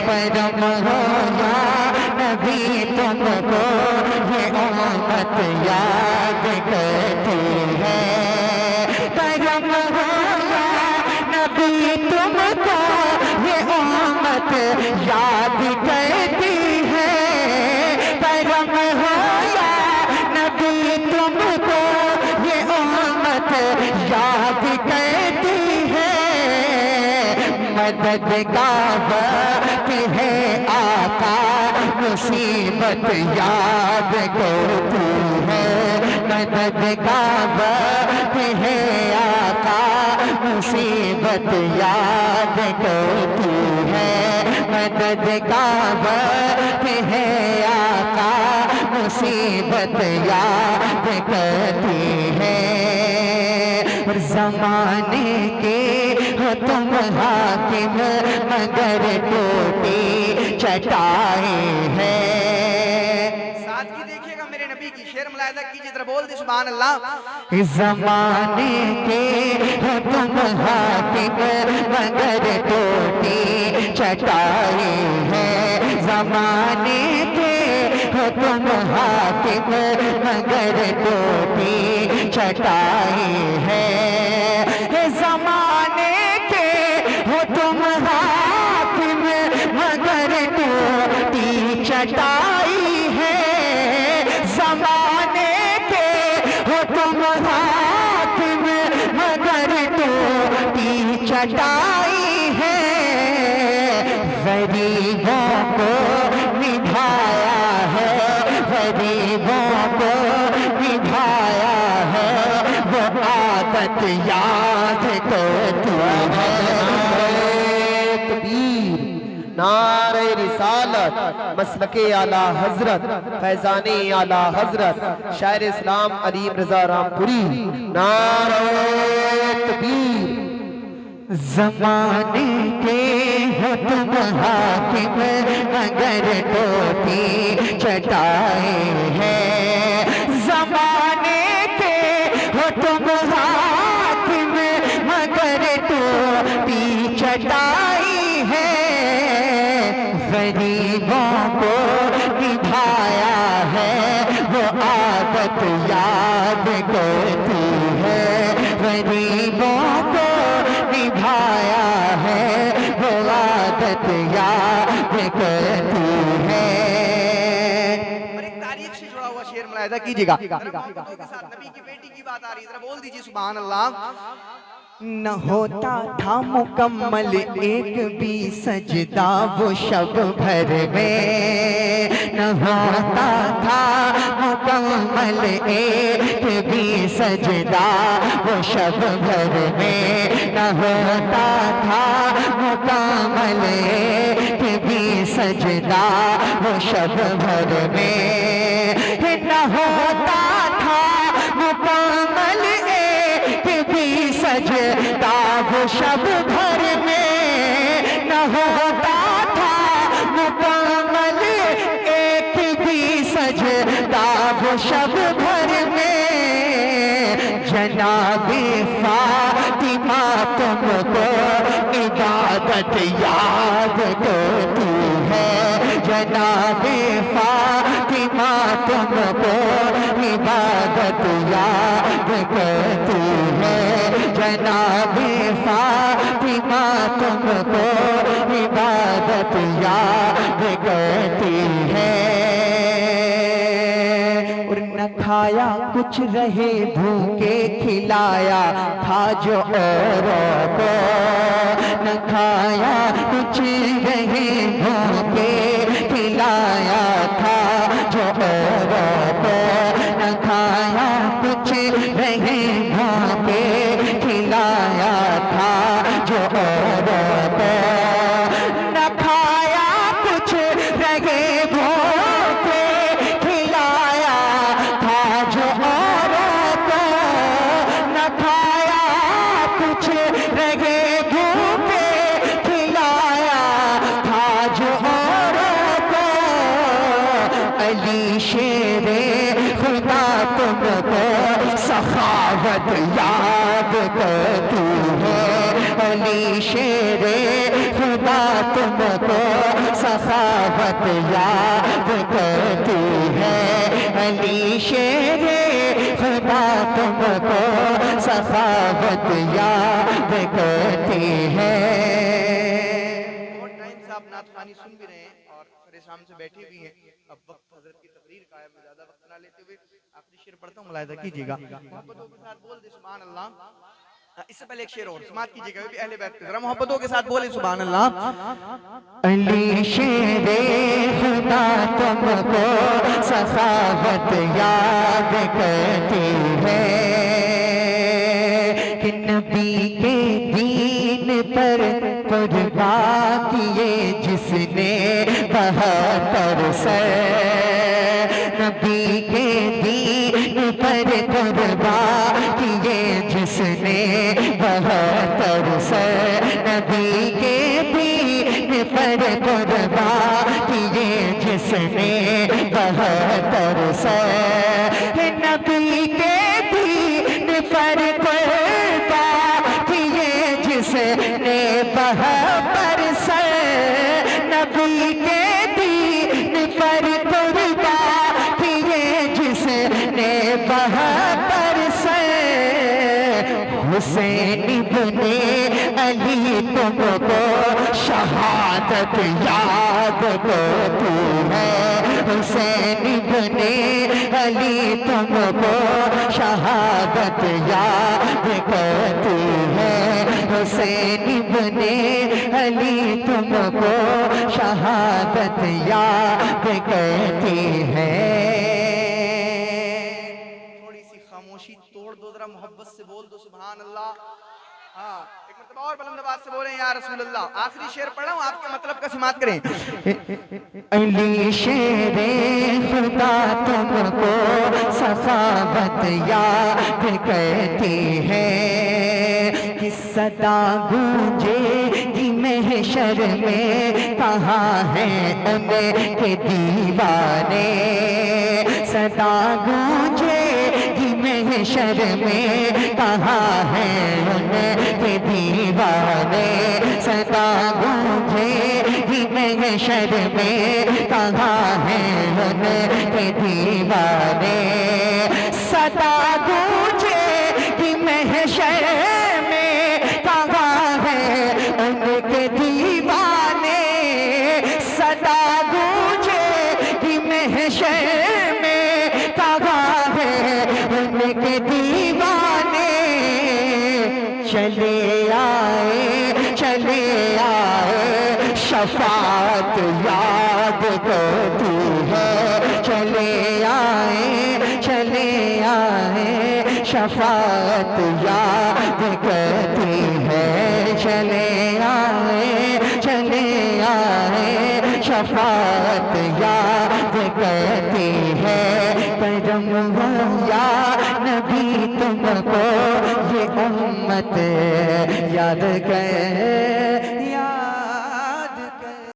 کرم ہو یا نبی تم کو یہ امت یاد کرتی ہے کرم ہو یا نبی تم کو یہ امت یاد کرتی ہے کرم ہو یا نبی تم کو یہ امت یاد کرتی ہے مدد کا وقت ہے آقا مصیبت یاد کرتی ہے مدد کا وقت ہے آقا مصیبت یاد کرتی ہے مدد کا وقت ہے آقا مصیبت یاد کرتی ہے زمانے کے ہو تم حاکم مگر ٹوٹی چٹائی ہے سادگی دیکھیے گا میرے نبی کی شعر ملاحظہ کیجئے ذرا بول دی سبحان اللہ زمانے کے ہو تم حاکم مگر ٹوٹی چٹائی ہے زمانے کے ہو تم حاکم مگر ٹوٹی چٹائی ہے زمانے کے ہو تم حاکم مگر ٹوٹی چٹائی ہے زمانے کے ہو تم حاکم مگر ٹوٹی چٹائی ہے غریبوں کو نبھایا ہے غریبوں کو نبھایا ہے وہ عادت یاد کرتی ہے تکبیر نعرہ رسالت مسلک اعلیٰ حضرت فیضان اعلیٰ حضرت شاعر اسلام علیم رضا رامپوری نعرہ تکبیر زمانے کے ہو تم حاکم مگر ٹوٹی چٹائی ہے زمانے کے ہو تم حاکم مگر ٹوٹی چٹائی ہے غریبوں کو نبھایا ہے وہ عادت یاد کرتی ہے غریبوں کو نبھایا ہے وہ عادت یاد کرتی ہے اور ایک تاریخ سے جڑا ہوا شعر ملاحظہ کیجئے گا نبی کی بیٹی کی بات آ رہی ہے ذرا بول دیجئے سبحان اللہ نہ ہوتا تھا مکمل ایک بھی سجدہ وہ شب بھر میں نہ ہوتا تھا مکمل ایک بھی سجدہ وہ شب بھر میں نہ ہوتا تھا مکمل ایک بھی سجدہ وہ شب بھر میں نہ ہوتا تھا مکمل ایک بھی سجدہ وہ شب بھر میں نہ ہوتا تھا مکمل ایک بھی سجدہ وہ شب بھر میں جناب فاطمہ تم کو عبادت یاد کرتی ہے جناب فاطمہ تم کو عبادت یاد کرتی ہے جناب فاطمہ تم کو عبادت یاد کرتی ہے اور نہ کھایا کچھ رہے بھوکے کھلایا تھا جو اوروں کو نہ کھایا کچھ رہے بھوکے کھلایا تھا جو اوروں کو نہ کھایا کچھ رہے بھوکے کھلایا تھا جو اوروں کو نہ کھایا کچھ رہے بھوکے کھلایا تھا جو اوروں کو نہ کھایا کچھ رہے بھوکے کھلایا تھا جو اوروں کو علی شیر خدا تم کو سخاوت یاد کرتی ہے علی شیر خدا خدا تم کو سخاوت یاد کرتی ہے علی شیر خدا تم کو سخاوت یاد کرتی ہے بہت ٹائم سے آپ نعت خوانی سن بھی رہے ہیں اور سر شام سے بیٹھے بھی ہیں اب وقت حضرت کی تقریر کا ہے میں زیادہ وقت نہ لیتے ہوئے آخری شعر پڑھتا ہوں ملاحظہ کیجیے گا محبتوں کے ساتھ بول دے سبحان اللہ اس سے پہلے ایک شعر اور سماعت کیجیے گا بھی اہل بیت کی ذرا محبتوں کے ساتھ بولے سبحان اللہ علی شیر خدا تم کو سخاوت یاد کرتی ہے کہ نبی کے دین پر قربان کیے جس نے 72 سر نبی کے دین پر قربان کیے جس نے 72 سر نبی کے دین پر قربان کیے جس نے 72 سر نبی کے دین پر قربان کیے جس نے 72 سر نبی کے دین پر قربان کیے جس نے 72 سر حسین ابن علی تم کو شہادت یاد کرتی ہے حسین ابن علی تم کو شہادت یاد کرتی ہے حسین ابن علی تم کو شہادت یاد کرتی ہے تھوڑی سی خاموشی توڑ دو ذرا محبت سے بول دو سبحان اللہ ہاں ایک مرتبہ اور بلند آواز سے بولیں یا رسول اللہ آخری شعر پڑھ رہا ہوں آپ کے مطلب کا سماعت کریں علی شیر خدا تم کو سخاوت یاد کرتی ہے کہ صدا گونجے گی محشر میں کہاں ہیں ان کے دیوانے صدا گونجے گی محشر میں کہاں ہیں ان کے دیوانے صدا گونجے گی محشر میں کہاں ہیں ان کے دیوانے صدا گونجے گی محشر میں کہاں ہیں ان کے دیوانے صدا گونجے گی محشر میں کہاں ہیں ان کے دیوانے چلے آئے شفاعت یاد کرتی ہے چلے آئے شفاعت یاد کرتی ہے چلے آئے شفاعت یاد کرتی ہے کرم ہو یا نبی تم کو یہ امت یاد کر